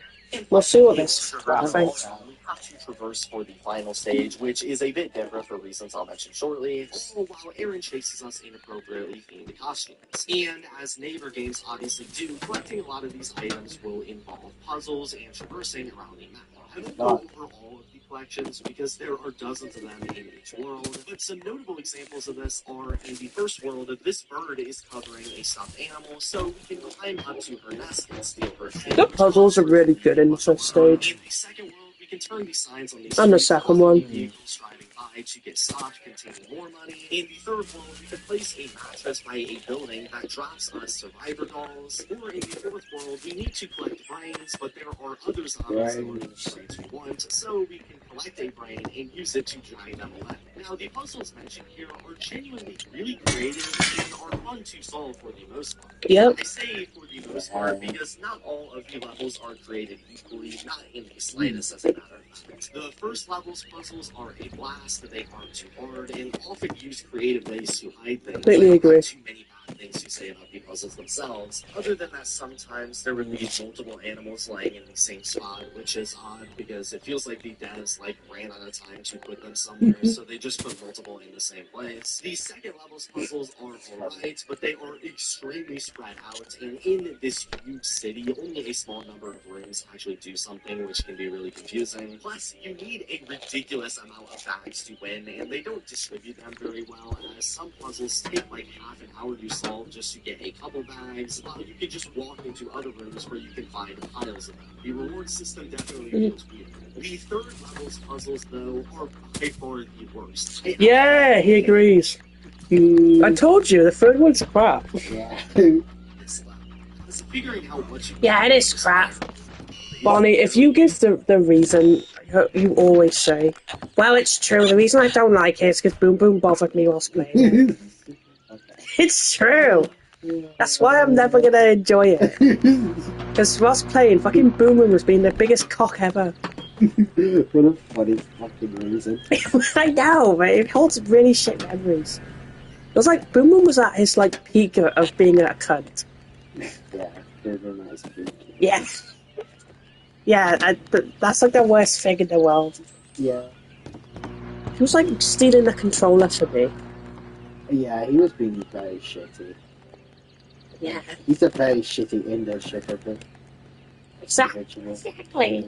We'll see what this I thing. We have to traverse for the final stage, which is a bit different for reasons I'll mention shortly, all while Aaron chases us inappropriately themed costumes. And as neighbor games obviously do, collecting a lot of these items will involve puzzles and traversing around the map. I won't go over all of the collections because there are dozens of them in each world, but some notable examples of this are in the first world, this bird is covering a stuffed animal, so we can climb up to her nest and steal her food. The puzzles are really good in the first stage. In the second world, we can turn the signs on these And the streets second off one. vehicles driving by to get stopped containing more money. In the third world, we can place a mattress by a building that drops us survivor dolls. Or in the fourth world, we need to collect brains, but there are other zombies who are the brains we want, so we can collect a brain and use it to drag them away. Now, the puzzles mentioned here are genuinely really creative and are fun to solve for the most part. Yep. I say for the most part because not all of the levels are created equally, not in the slightest as a matter of fact. The first level's puzzles are a blast, they aren't too hard, and often use creative ways to hide things. Completely agree. Not too many bad things to say about the puzzles themselves, other than that sometimes there would be multiple animals laying in the same spot, which is odd because it feels like the devs ran out of time to put them somewhere, so they just put multiple in the same place. The second level's puzzles are alright, but they are extremely spread out, and in this huge city, only a small number of rooms actually do something, which can be really confusing. Plus, you need a ridiculous amount of bags to win, and they don't distribute them very well, as some puzzles take half an hour to solve just to get a couple bags, while you can just walk into other rooms where you can find piles of them. The reward system definitely feels weird. The third level's puzzles, though, are by far the worst. Yeah, he agrees. I told you, the third one's crap. Yeah. Figuring out what you Yeah, it is crap. Bonnie, if you give the reason, you always say, well, it's true, the reason I don't like it is because Boom Boom bothered me whilst playing it. It's true. That's why I'm never going to enjoy it. Because whilst playing, fucking Boom Boom was being the biggest cock ever. What a funny fucking reason. I know, but it holds really shit memories. It was like, Boom Boom was at his peak of being a cunt. Yeah, very nice. Yeah. Yeah, that's the worst thing in the world. Yeah. He was stealing the controller for me. Yeah, he was being very shitty. Yeah. He's a very shitty Indo shipper. Exactly.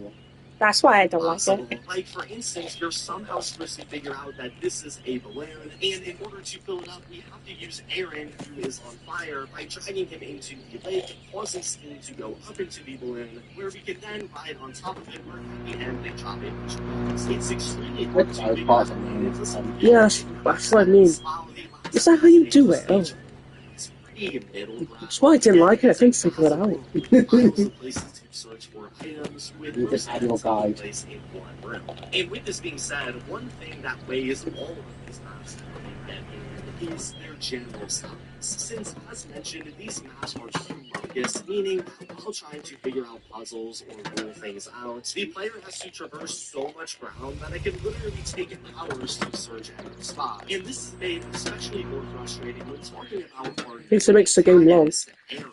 That's why I don't like it. For instance, you're somehow supposed to figure out that this is a balloon, and in order to fill it up, we have to use Aaron, who is on fire, by dragging him into the lake, causing steam to go up into the balloon, where we can then ride on top of it, where at the end they drop a bunch of bombs. It's extremely hard to figure out, and it's a yeah, that's what I mean. Is that how you do it? Oh. That's why I didn't like it, I couldn't figure it out. Search for items with you just have your guide. Place in one room. And with this being said, one thing that weighs all of these maps is their general size. Since, as mentioned, these maps are humongous, meaning that while trying to figure out puzzles or rule things out, the player has to traverse so much ground that it can literally take hours to search every spot. And this is made especially more frustrating when talking about our it makes the game long. Aaron.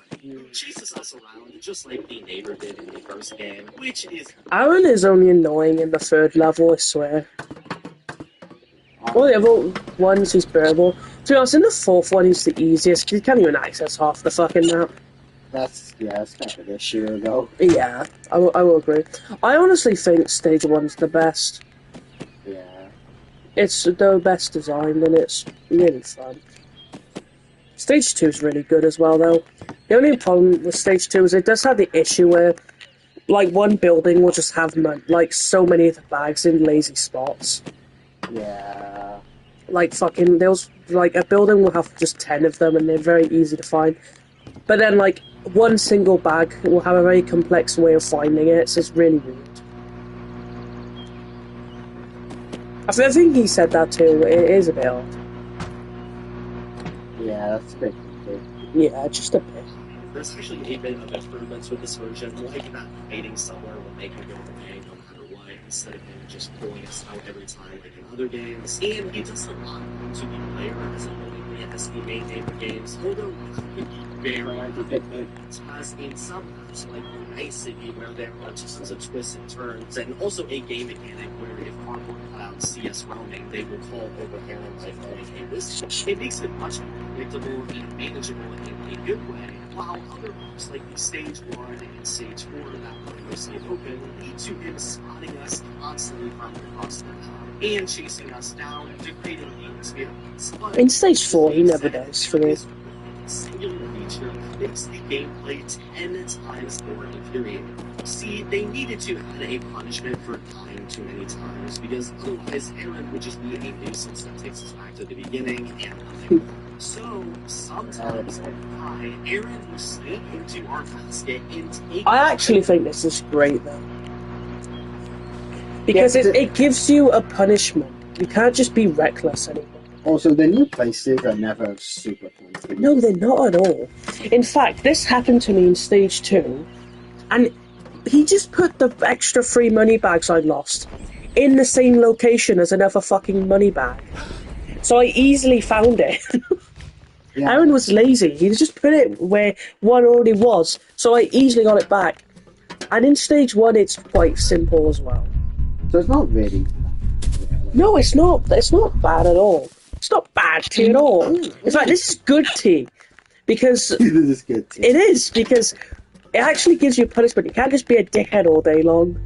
chases us around just like the neighbor did in the first game, which is... Aaron is only annoying in the 3rd level, I swear. All the other ones he's bearable. To be honest, in the 4th one he's the easiest, because you can't even access half the fucking map. That's kind of an issue, though. Yeah, I will agree. I honestly think Stage 1's the best. Yeah. It's the best designed, and it's really fun. Stage 2 is really good as well, though. The only problem with Stage 2 is it does have the issue where, like, one building will just have, like, so many of the bags in lazy spots. Yeah. Like, fucking, like, a building will have just 10 of them, and they're very easy to find. But then, like, one single bag will have a very complex way of finding it, so it's really weird. I think he said that too, it is a bit odd. Yeah, that's a bit good. Yeah, just a bit. There's actually a bit of improvements with this version, like that waiting somewhere will make him go away no matter what, instead of him just pulling us out every time like in other games. And he does a lot to the player as annoyingly as the main neighbor games, although it could be very as in some maps like Night City where there are tons of twists and turns, and also a game mechanic where if cardboard clouds see us roaming, they will call over Aaron by calling a whistle. It makes it much more predictable and manageable in a good way, while other maps like the Stage 1 and Stage 4 that were mostly open lead to him spotting us constantly from across the map and chasing us down, degrading the experience. But in Stage 4, he never does for me. Singular feature makes the gameplay 10 times more infuriating. See, they needed to add a punishment for dying too many times, because otherwise Aaron would just be a nuisance that takes us back to the beginning and nothing more. So, sometimes when we die, Aaron will sneak into our basket and take... I actually think this is great, though. Because it gives you a punishment. You can't just be reckless anymore. Also, the new places are never super fun. No, they're not at all. In fact, this happened to me in Stage 2, and he just put the extra 3 money bags I lost in the same location as another fucking money bag. So I easily found it. Yeah. Aaron was lazy. He just put it where one already was, so I easily got it back. And in Stage 1, it's quite simple as well. So it's not really bad. No, it's not. It's not bad at all. It's not bad tea at all. In fact, this is good tea. Because... This is good tea. It is, because it actually gives you punishment. You can't just be a dickhead all day long.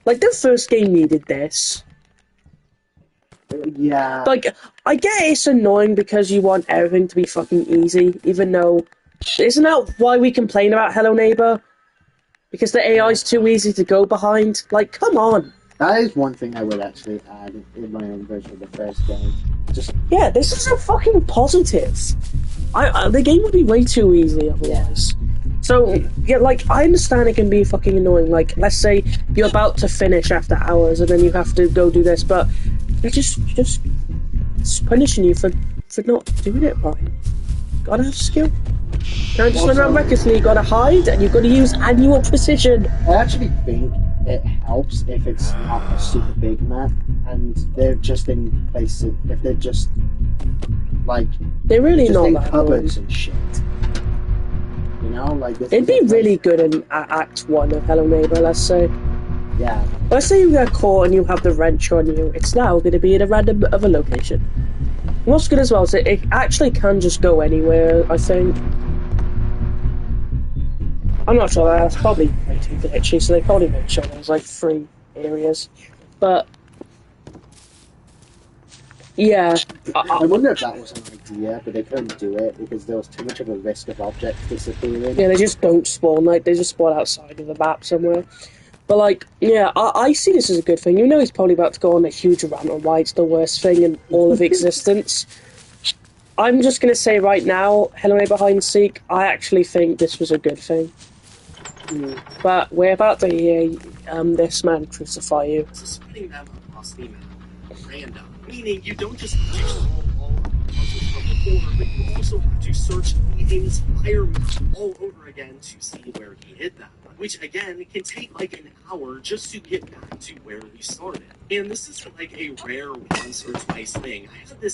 Like, the first game needed this. Yeah. Like, I get it's annoying because you want everything to be fucking easy, even though... Isn't that why we complain about Hello Neighbor? Because the AI's too easy to go behind? Like, come on. That is one thing I would actually add in my own version of the first game. Yeah, this is a fucking positive. The game would be way too easy otherwise. So, yeah, like, I understand it can be fucking annoying. Like, let's say you're about to finish after hours and then you have to go do this, but it's just punishing you for not doing it right. Gotta have skill. Can't just run around recklessly, you gotta hide, and you've gotta use annual precision. I actually think it helps if it's not a super big map, and they're just in places, if they're just, like, they're really just not in that cupboards annoying. and shit. You know, like this. It'd be really good in Act 1 of Hello Neighbor, let's say. Yeah. Let's say you get caught and you have the wrench on you, it's now going to be in a random other location. What's good as well is it actually can just go anywhere, I think. I'm not sure, that's probably way too glitchy, so they probably make sure there's like 3 areas. But yeah. I wonder if that was an idea, but they couldn't do it because there was too much of a risk of objects disappearing. Yeah, they just don't spawn, like, they just spawn outside of the map somewhere. But, like, yeah, I see this as a good thing. You know he's probably about to go on a huge rant on why it's the worst thing in all of existence. I'm just going to say right now, Hello Neighbor Hide and Seek, I actually think this was a good thing. But we're about to hear this man crucify you. So spreading them across the map, random, meaning you don't just have to solve all of the puzzles from before, but you also have to search the entire map all over again to see where he hid them. Which again can take like an hour just to get back to where we started. And this is like a rare once or twice thing. I had this